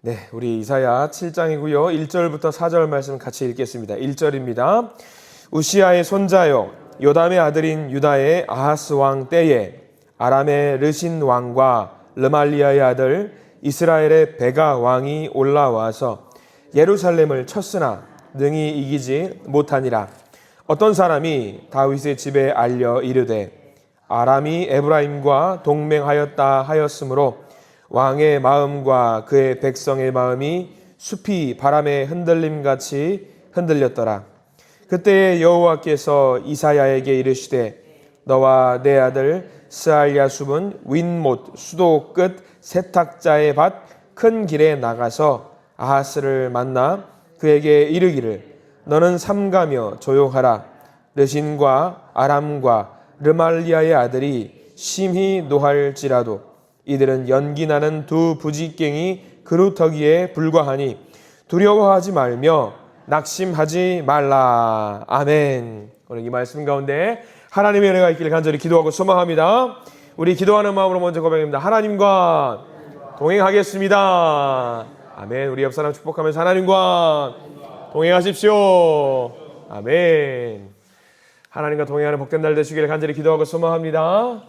네, 우리 이사야 7장이고요. 1절부터 4절 말씀 같이 읽겠습니다. 1절입니다. 우시아의 손자요 요담의 아들인 유다의 아하스 왕 때에 아람의 르신 왕과 르말리아의 아들 이스라엘의 베가 왕이 올라와서 예루살렘을 쳤으나 능히 이기지 못하니라. 어떤 사람이 다윗의 집에 알려 이르되 아람이 에브라임과 동맹하였다 하였으므로 왕의 마음과 그의 백성의 마음이 숲이 바람의 흔들림같이 흔들렸더라. 그때에 여호와께서 이사야에게 이르시되 너와 내 아들 스알야숲은 윗못 수도 끝 세탁자의 밭 큰 길에 나가서 아하스를 만나 그에게 이르기를 너는 삼가며 조용하라. 르신과 아람과 르말리아의 아들이 심히 노할지라도 이들은 연기나는 두 부지깽이 그루터기에 불과하니 두려워하지 말며 낙심하지 말라. 아멘. 오늘 이 말씀 가운데 하나님의 은혜가 있기를 간절히 기도하고 소망합니다. 우리 기도하는 마음으로 먼저 고백합니다. 하나님과 동행하겠습니다. 아멘. 우리 옆 사람 축복하면서 하나님과 동행하십시오. 아멘. 하나님과 동행하는 복된 날 되시기를 간절히 기도하고 소망합니다.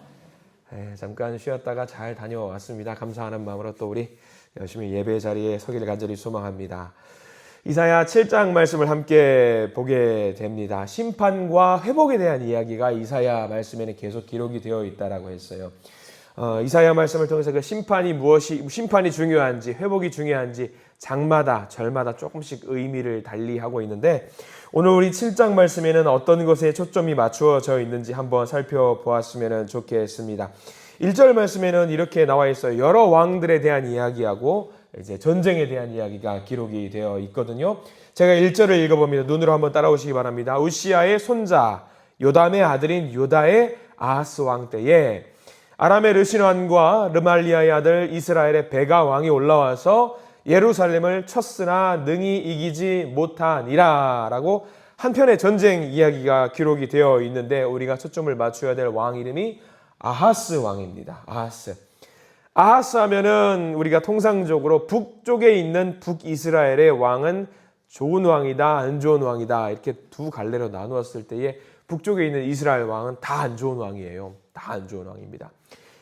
잠깐 쉬었다가 잘 다녀왔습니다. 감사하는 마음으로 또 우리 열심히 예배 자리에 서기를 간절히 소망합니다. 이사야 7장 말씀을 함께 보게 됩니다. 심판과 회복에 대한 이야기가 이사야 말씀에는 계속 기록이 되어 있다라고 했어요. 이사야 말씀을 통해서 그 심판이 중요한지 회복이 중요한지 장마다 절마다 조금씩 의미를 달리하고 있는데 오늘 우리 7장 말씀에는 어떤 것에 초점이 맞추어져 있는지 한번 살펴보았으면 좋겠습니다. 1절 말씀에는 이렇게 나와 있어요. 여러 왕들에 대한 이야기하고 이제 전쟁에 대한 이야기가 기록이 되어 있거든요. 제가 1절을 읽어봅니다. 눈으로 한번 따라오시기 바랍니다. 우시아의 손자 요담의 아들인 유다의 아하스 왕 때에 아람의 르신 왕과 르말리아의 아들 이스라엘의 베가 왕이 올라와서 예루살렘을 쳤으나 능히 이기지 못하니라 라고 한편의 전쟁 이야기가 기록이 되어 있는데 우리가 초점을 맞춰야 될 왕 이름이 아하스 왕입니다. 아하스 하면은 우리가 통상적으로 북쪽에 있는 북이스라엘의 왕은 좋은 왕이다 안 좋은 왕이다 이렇게 두 갈래로 나누었을 때에 북쪽에 있는 이스라엘 왕은 다 안 좋은 왕이에요. 다 안 좋은 왕입니다.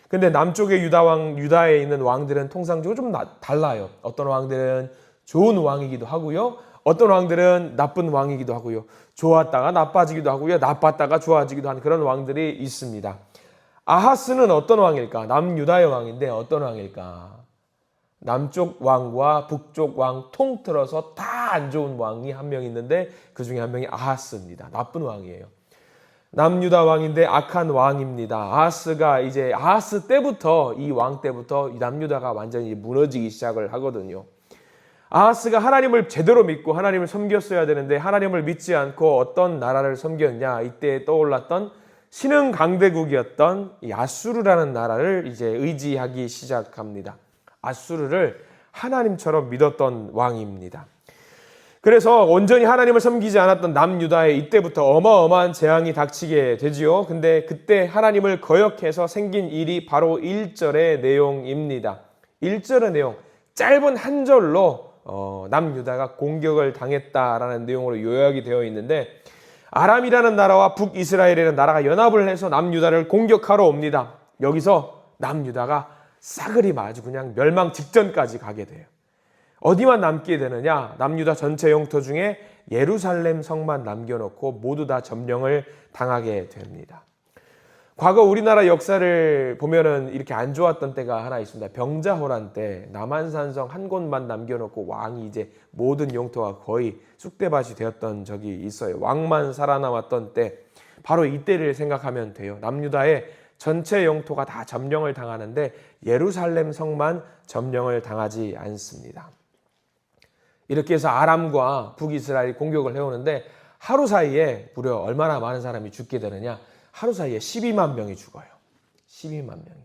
근데 남쪽의 유다에 있는 왕들은 통상적으로 좀 달라요. 어떤 왕들은 좋은 왕이기도 하고요. 어떤 왕들은 나쁜 왕이기도 하고요. 좋았다가 나빠지기도 하고요. 나빴다가 좋아지기도 하는 그런 왕들이 있습니다. 아하스는 어떤 왕일까? 남유다의 왕인데 어떤 왕일까? 남쪽 왕과 북쪽 왕 통틀어서 다 안 좋은 왕이 한 명 있는데 그 중에 한 명이 아하스입니다. 나쁜 왕이에요. 남유다 왕인데 악한 왕입니다. 아하스 때부터 이 왕 때부터 남유다가 완전히 무너지기 시작을 하거든요. 아하스가 하나님을 제대로 믿고 하나님을 섬겼어야 되는데 하나님을 믿지 않고 어떤 나라를 섬겼냐 이때 떠올랐던 신흥 강대국이었던 이 아수르라는 나라를 이제 의지하기 시작합니다. 아수르를 하나님처럼 믿었던 왕입니다. 그래서 온전히 하나님을 섬기지 않았던 남유다에 이때부터 어마어마한 재앙이 닥치게 되지요. 근데 그때 하나님을 거역해서 생긴 일이 바로 1절의 내용입니다. 1절의 내용, 짧은 한 절로 남유다가 공격을 당했다라는 내용으로 요약이 되어 있는데 아람이라는 나라와 북이스라엘이라는 나라가 연합을 해서 남유다를 공격하러 옵니다. 여기서 남유다가 싸그리 아주 그냥 멸망 직전까지 가게 돼요. 어디만 남게 되느냐? 남유다 전체 영토 중에 예루살렘 성만 남겨놓고 모두 다 점령을 당하게 됩니다. 과거 우리나라 역사를 보면은 이렇게 안 좋았던 때가 하나 있습니다. 병자호란 때 남한산성 한 곳만 남겨놓고 왕이 이제 모든 영토가 거의 쑥대밭이 되었던 적이 있어요. 왕만 살아남았던 때 바로 이때를 생각하면 돼요. 남유다의 전체 영토가 다 점령을 당하는데 예루살렘 성만 점령을 당하지 않습니다. 이렇게 해서 아람과 북이스라엘이 공격을 해오는데 하루 사이에 무려 얼마나 많은 사람이 죽게 되느냐? 하루 사이에 12만 명이 죽어요. 12만 명이.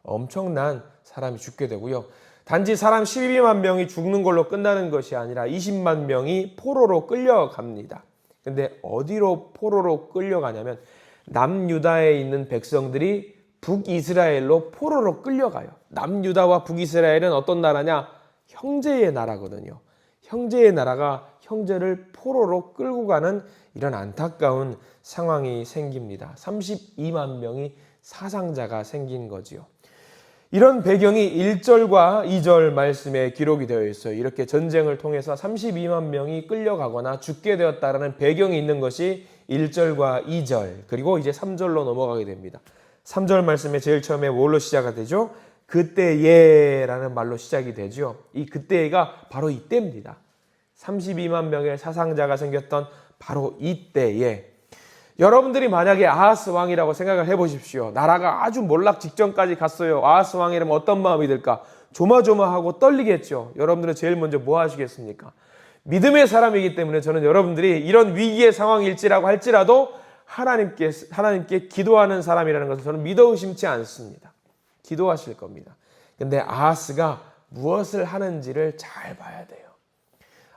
엄청난 사람이 죽게 되고요. 단지 사람 12만 명이 죽는 걸로 끝나는 것이 아니라 20만 명이 포로로 끌려갑니다. 근데 어디로 포로로 끌려가냐면 남유다에 있는 백성들이 북이스라엘로 포로로 끌려가요. 남유다와 북이스라엘은 어떤 나라냐? 형제의 나라거든요. 형제의 나라가 형제를 포로로 끌고 가는 이런 안타까운 상황이 생깁니다. 32만 명이 사상자가 생긴 거지요. 이런 배경이 1절과 2절 말씀에 기록이 되어 있어요. 이렇게 전쟁을 통해서 32만 명이 끌려가거나 죽게 되었다라는 배경이 있는 것이 1절과 2절, 그리고 이제 3절로 넘어가게 됩니다. 3절 말씀에 제일 처음에 뭘로 시작이 되죠? 그때에라는 말로 시작이 되죠. 이 그때가 바로 이때입니다. 32만 명의 사상자가 생겼던 바로 이때에, 여러분들이 만약에 아하스 왕이라고 생각을 해보십시오. 나라가 아주 몰락 직전까지 갔어요. 아하스 왕이라면 어떤 마음이 들까? 조마조마하고 떨리겠죠. 여러분들은 제일 먼저 뭐 하시겠습니까? 믿음의 사람이기 때문에 저는 여러분들이 이런 위기의 상황일지라고 할지라도 하나님께 기도하는 사람이라는 것을 저는 믿어 의심치 않습니다. 기도하실 겁니다. 근데 아하스가 무엇을 하는지를 잘 봐야 돼요.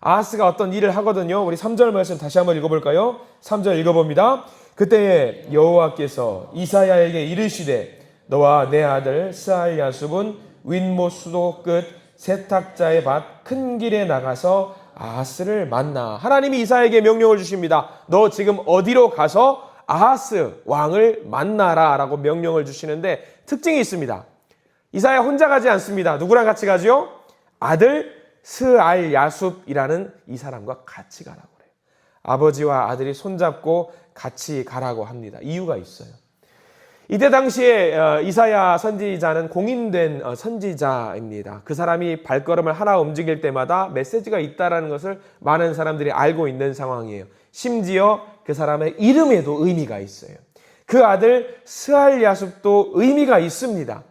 아하스가 어떤 일을 하거든요. 우리 3절 말씀 다시 한번 읽어볼까요? 3절 읽어봅니다. 그때에 여호와께서 이사야에게 이르시되 너와 내 아들 스알야숲은 윗못 수도 끝 세탁자의 밭 큰 길에 나가서 아하스를 만나. 하나님이 이사야에게 명령을 주십니다. 너 지금 어디로 가서 아하스 왕을 만나라 라고 명령을 주시는데 특징이 있습니다. 이사야 혼자 가지 않습니다. 누구랑 같이 가죠? 아들 스알야숲이라는 이 사람과 같이 가라고 그래요. 아버지와 아들이 손잡고 같이 가라고 합니다. 이유가 있어요. 이때 당시에 이사야 선지자는 공인된 선지자입니다. 그 사람이 발걸음을 하나 움직일 때마다 메시지가 있다는 것을 많은 사람들이 알고 있는 상황이에요. 심지어 그 사람의 이름에도 의미가 있어요. 그 아들 스알야숲도 의미가 있습니다.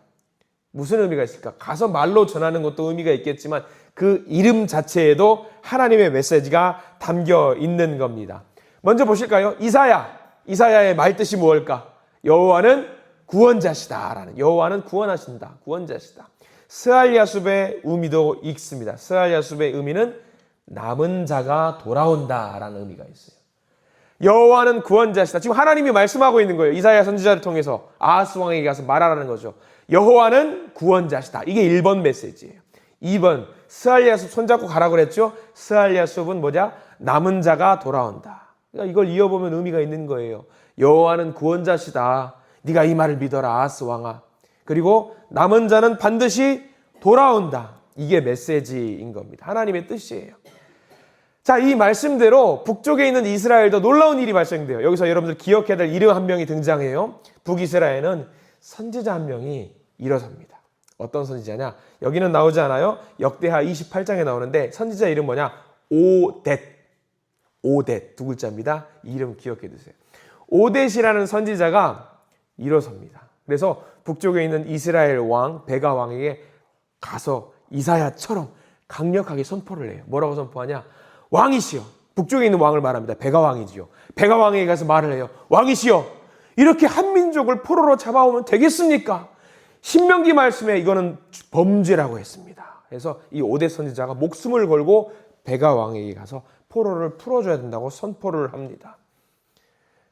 무슨 의미가 있을까? 가서 말로 전하는 것도 의미가 있겠지만 그 이름 자체에도 하나님의 메시지가 담겨 있는 겁니다. 먼저 보실까요? 이사야의 말뜻이 무엇일까? 여호와는 구원자시다라는, 여호와는 구원하신다, 구원자시다. 스알야숲의 의미도 있습니다. 스알야숲의 의미는 남은 자가 돌아온다라는 의미가 있어요. 여호와는 구원자시다. 지금 하나님이 말씀하고 있는 거예요. 이사야 선지자를 통해서 아하스 왕에게 가서 말하라는 거죠. 여호와는 구원자시다. 이게 1번 메시지예요. 2번 스알야숲 손잡고 가라고 그랬죠. 스알야숲은 뭐냐? 남은 자가 돌아온다. 그러니까 이걸 이어보면 의미가 있는 거예요. 여호와는 구원자시다. 네가 이 말을 믿어라 아하스 왕아. 그리고 남은 자는 반드시 돌아온다. 이게 메시지인 겁니다. 하나님의 뜻이에요. 자, 이 말씀대로 북쪽에 있는 이스라엘도 놀라운 일이 발생돼요. 여기서 여러분들 기억해야 될 이름 한 명이 등장해요. 북이스라엘은 선지자 한 명이 일어섭니다. 어떤 선지자냐? 여기는 나오지 않아요. 역대하 28장에 나오는데 선지자 이름 뭐냐? 오뎃 두 글자입니다. 이 이름 기억해 두세요. 오뎃이라는 선지자가 일어섭니다. 그래서 북쪽에 있는 이스라엘 왕 베가 왕에게 가서 이사야처럼 강력하게 선포를 해요. 뭐라고 선포하냐? 왕이시여. 북쪽에 있는 왕을 말합니다. 베가 왕이지요. 베가 왕에게 가서 말을 해요. 왕이시여. 이렇게 한 민족을 포로로 잡아오면 되겠습니까? 신명기 말씀에 이거는 범죄라고 했습니다. 그래서 이 오뎃 선지자가 목숨을 걸고 베가 왕에게 가서 포로를 풀어줘야 된다고 선포를 합니다.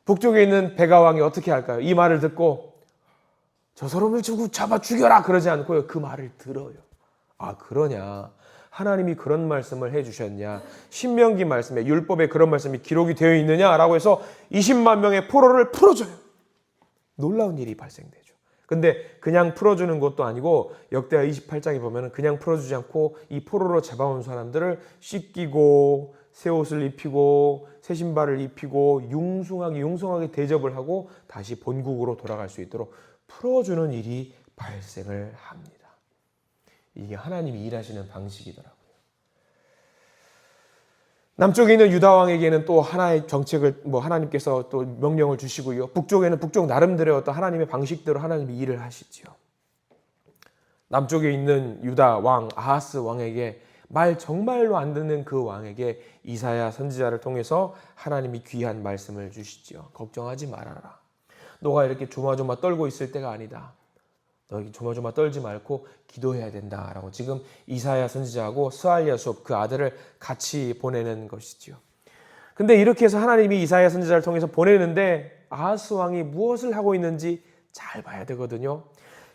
북쪽에 있는 베가 왕이 어떻게 할까요? 이 말을 듣고 저 사람을 잡아 죽여라 그러지 않고요. 그 말을 들어요. 아, 그러냐? 하나님이 그런 말씀을 해주셨냐? 신명기 말씀에 율법에 그런 말씀이 기록이 되어 있느냐라고 해서 20만 명의 포로를 풀어줘요. 놀라운 일이 발생되죠. 근데 그냥 풀어주는 것도 아니고 역대하 28장에 보면 그냥 풀어주지 않고 이 포로로 잡아온 사람들을 씻기고 새 옷을 입히고 새 신발을 입히고 융숭하게 대접을 하고 다시 본국으로 돌아갈 수 있도록 풀어주는 일이 발생을 합니다. 이게 하나님이 일하시는 방식이더라고요. 남쪽에 있는 유다 왕에게는 또 하나의 정책을 하나님께서 또 명령을 주시고요. 북쪽에는 북쪽 나름대로 어떤 하나님의 방식대로 하나님이 일을 하시지요. 남쪽에 있는 유다 왕 아하스 왕에게 말 정말로 안 듣는 그 왕에게 이사야 선지자를 통해서 하나님이 귀한 말씀을 주시지요. 걱정하지 말아라. 너가 이렇게 조마조마 떨고 있을 때가 아니다. 너 조마조마 떨지 말고 기도해야 된다라고 지금 이사야 선지자하고 스알야숲 그 아들을 같이 보내는 것이지요. 근데 이렇게 해서 하나님이 이사야 선지자를 통해서 보내는데 아하스 왕이 무엇을 하고 있는지 잘 봐야 되거든요.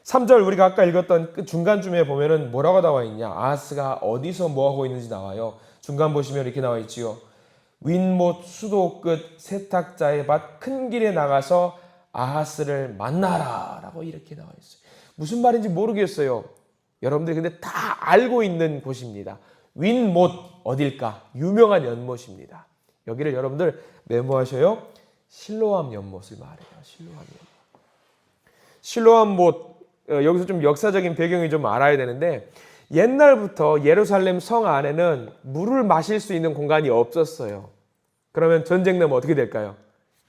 3절 우리가 아까 읽었던 그 중간쯤에 보면은 뭐라고 나와 있냐? 아하스가 어디서 뭐하고 있는지 나와요. 중간 보시면 이렇게 나와 있지요. 윗못 수도 끝 세탁자의 밭 큰 길에 나가서 아하스를 만나라 라고 이렇게 나와 있어요. 무슨 말인지 모르겠어요. 여러분들이 근데 다 알고 있는 곳입니다. 윗못 어딜까? 유명한 연못입니다. 여기를 여러분들 메모하셔요. 실로암 연못을 말해요. 실로암 연못. 실로암 못, 여기서 좀 역사적인 배경이 좀 알아야 되는데 옛날부터 예루살렘 성 안에는 물을 마실 수 있는 공간이 없었어요. 그러면 전쟁 나면 어떻게 될까요?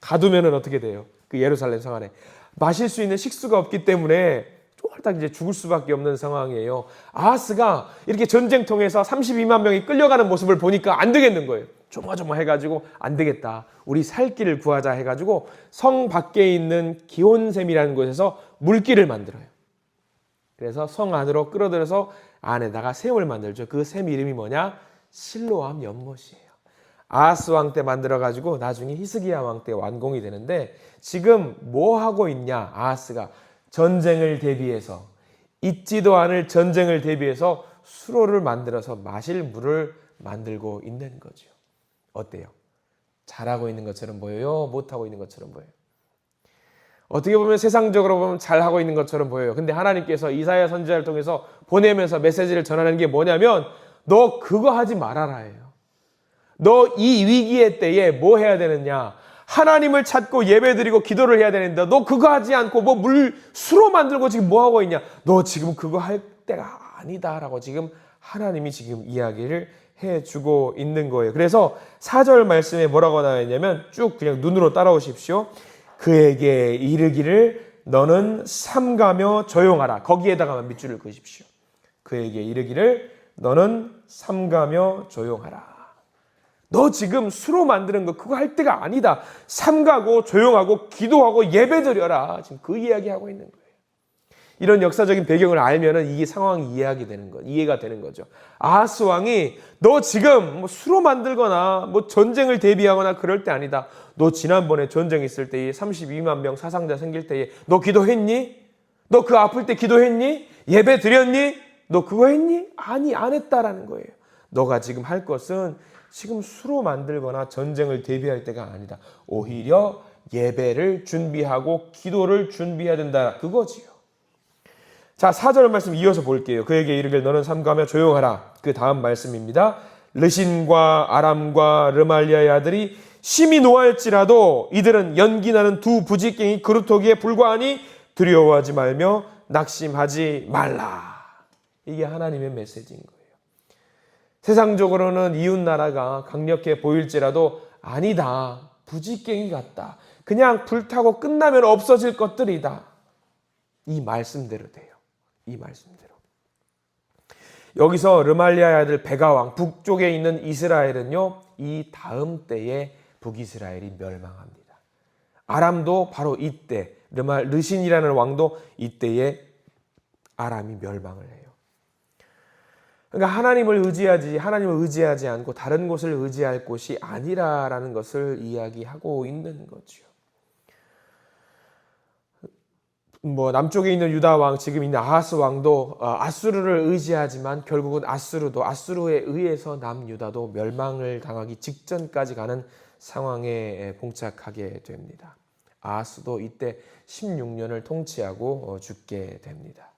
가두면은 어떻게 돼요? 그 예루살렘 성 안에 마실 수 있는 식수가 없기 때문에 쫄딱 이제 죽을 수밖에 없는 상황이에요. 아하스가 이렇게 전쟁통에서 32만 명이 끌려가는 모습을 보니까 안 되겠는 거예요. 조마조마해가지고 안 되겠다. 우리 살 길을 구하자 해가지고 성 밖에 있는 기온샘이라는 곳에서 물길을 만들어요. 그래서 성 안으로 끌어들여서 안에다가 샘을 만들죠. 그 샘 이름이 뭐냐? 실로암 연못이에요. 아하스 왕 때 만들어가지고 나중에 히스기야 왕 때 완공이 되는데 지금 뭐 하고 있냐? 아하스가 전쟁을 대비해서 있지도 않을 전쟁을 대비해서 수로를 만들어서 마실 물을 만들고 있는 거죠. 어때요? 잘하고 있는 것처럼 보여요? 못하고 있는 것처럼 보여요? 어떻게 보면 세상적으로 보면 잘하고 있는 것처럼 보여요. 근데 하나님께서 이사야 선지자를 통해서 보내면서 메시지를 전하는 게 뭐냐면 너 그거 하지 말아라 해요. 너 이 위기의 때에 뭐 해야 되느냐? 하나님을 찾고 예배드리고 기도를 해야 되는데 너 그거 하지 않고 뭐 수로 만들고 지금 뭐 하고 있냐? 너 지금 그거 할 때가 아니다라고 지금 하나님이 지금 이야기를 해주고 있는 거예요. 그래서 4절 말씀에 뭐라고 나와 있냐면 쭉 그냥 눈으로 따라오십시오. 그에게 이르기를 너는 삼가며 조용하라. 거기에다가만 밑줄을 그으십시오. 그에게 이르기를 너는 삼가며 조용하라. 너 지금 수로 만드는 거 그거 할 때가 아니다. 삼가고 조용하고 기도하고 예배드려라. 지금 그 이야기하고 있는 거예요. 이런 역사적인 배경을 알면은 이게 상황이 이해가 되는 거죠. 아하스 왕이 너 지금 뭐 수로 만들거나 뭐 전쟁을 대비하거나 그럴 때 아니다. 너 지난번에 전쟁 있을 때에 32만 명 사상자 생길 때에 너 기도했니? 너 그 아플 때 기도했니? 예배 드렸니? 너 그거 했니? 아니, 안 했다라는 거예요. 너가 지금 할 것은 지금 수로 만들거나 전쟁을 대비할 때가 아니다. 오히려 예배를 준비하고 기도를 준비해야 된다. 그거지요. 자, 4절 말씀 이어서 볼게요. 그에게 이르길 너는 삼가며 조용하라. 그 다음 말씀입니다. 르신과 아람과 르말리아의 아들이 심히 노할지라도 이들은 연기나는 두 부지깽이 그루터기에 불과하니 두려워하지 말며 낙심하지 말라. 이게 하나님의 메시지인 거예요. 세상적으로는 이웃 나라가 강력해 보일지라도 아니다. 부지깽이 같다. 그냥 불타고 끝나면 없어질 것들이다. 이 말씀대로 돼요. 이 말씀대로. 여기서 르말리아의 아들 베가왕 북쪽에 있는 이스라엘은요. 이 다음 때에 북이스라엘이 멸망합니다. 아람도 바로 이때 르신이라는 왕도 이때에 아람이 멸망을 해요. 그러니까 하나님을 의지하지 않고 다른 곳을 의지할 곳이 아니라라는 것을 이야기하고 있는 거죠. 뭐 남쪽에 있는 유다 왕, 지금 있는 아하스 왕도 아수르를 의지하지만 결국은 아수르에 의해서 남유다도 멸망을 당하기 직전까지 가는 상황에 봉착하게 됩니다. 아하스도 이때 16년을 통치하고 죽게 됩니다.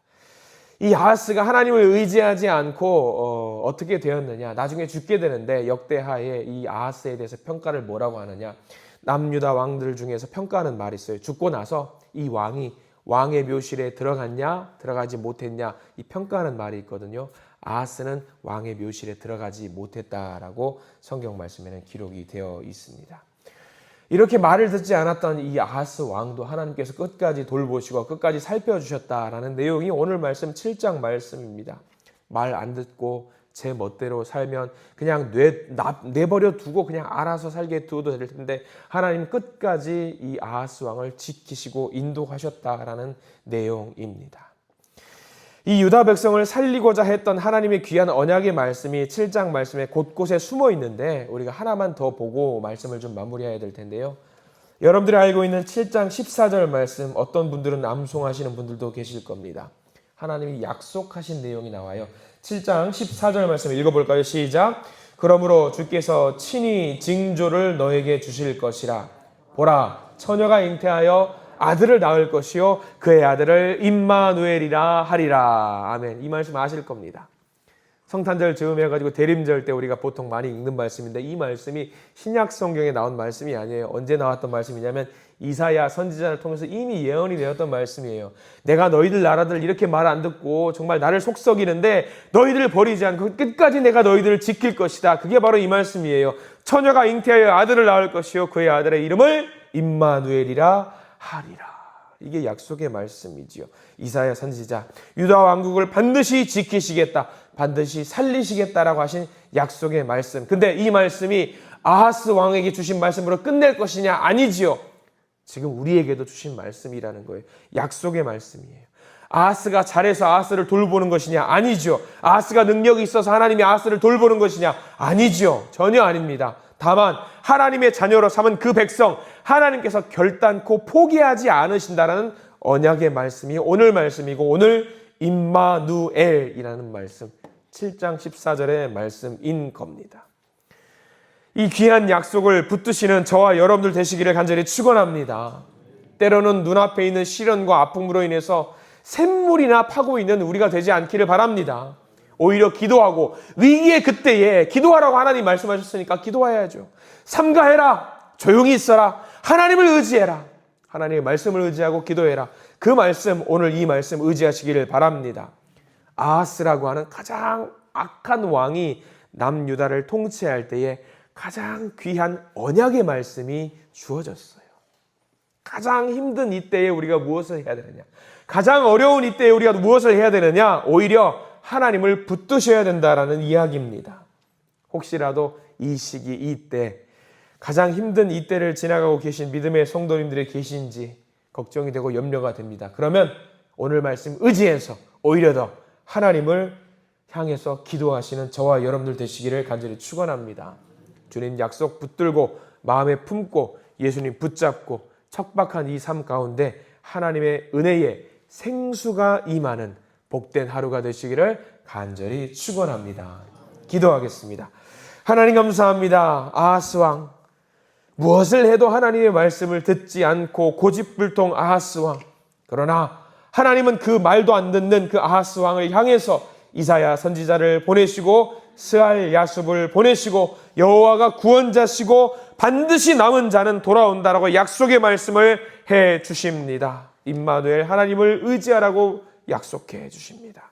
이 아하스가 하나님을 의지하지 않고 어떻게 되었느냐? 나중에 죽게 되는데 역대하에 이 아하스에 대해서 평가를 뭐라고 하느냐? 남유다 왕들 중에서 평가하는 말이 있어요. 죽고 나서 이 왕이 왕의 묘실에 들어갔냐? 들어가지 못했냐? 이 평가하는 말이 있거든요. 아하스는 왕의 묘실에 들어가지 못했다라고 성경 말씀에는 기록이 되어 있습니다. 이렇게 말을 듣지 않았던 이 아하스 왕도 하나님께서 끝까지 돌보시고 끝까지 살펴주셨다라는 내용이 오늘 말씀 7장 말씀입니다. 말 안 듣고 제 멋대로 살면 그냥 내버려 두고 그냥 알아서 살게 두어도 될 텐데 하나님 끝까지 이 아하스 왕을 지키시고 인도하셨다라는 내용입니다. 이 유다 백성을 살리고자 했던 하나님의 귀한 언약의 말씀이 7장 말씀에 곳곳에 숨어 있는데 우리가 하나만 더 보고 말씀을 좀 마무리해야 될 텐데요. 여러분들이 알고 있는 7장 14절 말씀, 어떤 분들은 암송하시는 분들도 계실 겁니다. 하나님이 약속하신 내용이 나와요. 7장 14절 말씀 읽어볼까요? 시작. 그러므로 주께서 친히 징조를 너에게 주실 것이라. 보라, 처녀가 잉태하여 아들을 낳을 것이요 그의 아들을 임마누엘이라 하리라. 아멘. 이 말씀 아실 겁니다. 성탄절 즈음해가지고 대림절 때 우리가 보통 많이 읽는 말씀인데, 이 말씀이 신약 성경에 나온 말씀이 아니에요. 언제 나왔던 말씀이냐면 이사야 선지자를 통해서 이미 예언이 되었던 말씀이에요. 내가 너희들 나라들 이렇게 말 안 듣고 정말 나를 속썩이는데 너희들을 버리지 않고 끝까지 내가 너희들을 지킬 것이다. 그게 바로 이 말씀이에요. 처녀가 잉태하여 아들을 낳을 것이요 그의 아들의 이름을 임마누엘이라 하리라. 이게 약속의 말씀이지요. 이사야 선지자, 유다 왕국을 반드시 지키시겠다, 반드시 살리시겠다라고 하신 약속의 말씀. 근데 이 말씀이 아하스 왕에게 주신 말씀으로 끝낼 것이냐? 아니지요. 지금 우리에게도 주신 말씀이라는 거예요. 약속의 말씀이에요. 아하스가 잘해서 아하스를 돌보는 것이냐? 아니죠. 아하스가 능력이 있어서 하나님이 아하스를 돌보는 것이냐? 아니죠. 전혀 아닙니다. 다만 하나님의 자녀로 삼은 그 백성, 하나님께서 결단코 포기하지 않으신다라는 언약의 말씀이 오늘 말씀이고, 오늘 임마누엘이라는 말씀, 7장 14절의 말씀인 겁니다. 이 귀한 약속을 붙드시는 저와 여러분들 되시기를 간절히 축원합니다. 때로는 눈앞에 있는 시련과 아픔으로 인해서 샘물이나 파고 있는 우리가 되지 않기를 바랍니다. 오히려 기도하고, 위기의 그때에 기도하라고 하나님 말씀하셨으니까 기도해야죠. 삼가해라, 조용히 있어라, 하나님을 의지해라, 하나님의 말씀을 의지하고 기도해라. 그 말씀, 오늘 이 말씀 의지하시기를 바랍니다. 아하스라고 하는 가장 악한 왕이 남유다를 통치할 때에 가장 귀한 언약의 말씀이 주어졌어요. 가장 힘든 이때에 우리가 무엇을 해야 되느냐? 가장 어려운 이때에 우리가 무엇을 해야 되느냐? 오히려 하나님을 붙드셔야 된다라는 이야기입니다. 혹시라도 이 시기, 이때, 가장 힘든 이때를 지나가고 계신 믿음의 성도님들이 계신지 걱정이 되고 염려가 됩니다. 그러면 오늘 말씀 의지해서 오히려 더 하나님을 향해서 기도하시는 저와 여러분들 되시기를 간절히 축원합니다. 주님 약속 붙들고 마음에 품고 예수님 붙잡고 척박한 이 삶 가운데 하나님의 은혜에 생수가 임하는 복된 하루가 되시기를 간절히 축원합니다. 기도하겠습니다. 하나님 감사합니다. 아하스 왕, 무엇을 해도 하나님의 말씀을 듣지 않고 고집불통 아하스 왕. 그러나 하나님은 그 말도 안 듣는 그 아하스 왕을 향해서 이사야 선지자를 보내시고 스알 야숲을 보내시고 여호와가 구원자시고 반드시 남은 자는 돌아온다라고 약속의 말씀을 해 주십니다. 임마누엘 하나님을 의지하라고 약속해 주십니다.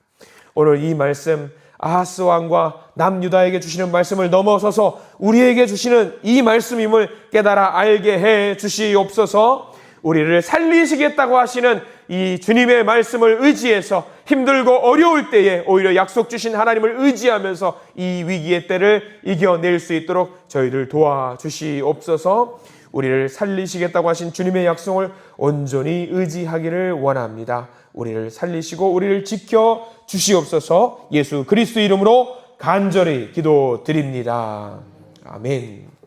오늘 이 말씀, 아하스 왕과 남유다에게 주시는 말씀을 넘어서서 우리에게 주시는 이 말씀임을 깨달아 알게 해 주시옵소서. 우리를 살리시겠다고 하시는 이 주님의 말씀을 의지해서 힘들고 어려울 때에 오히려 약속 주신 하나님을 의지하면서 이 위기의 때를 이겨낼 수 있도록 저희를 도와주시옵소서. 우리를 살리시겠다고 하신 주님의 약속을 온전히 의지하기를 원합니다. 우리를 살리시고 우리를 지켜 주시옵소서. 예수 그리스도 이름으로 간절히 기도드립니다. 아멘.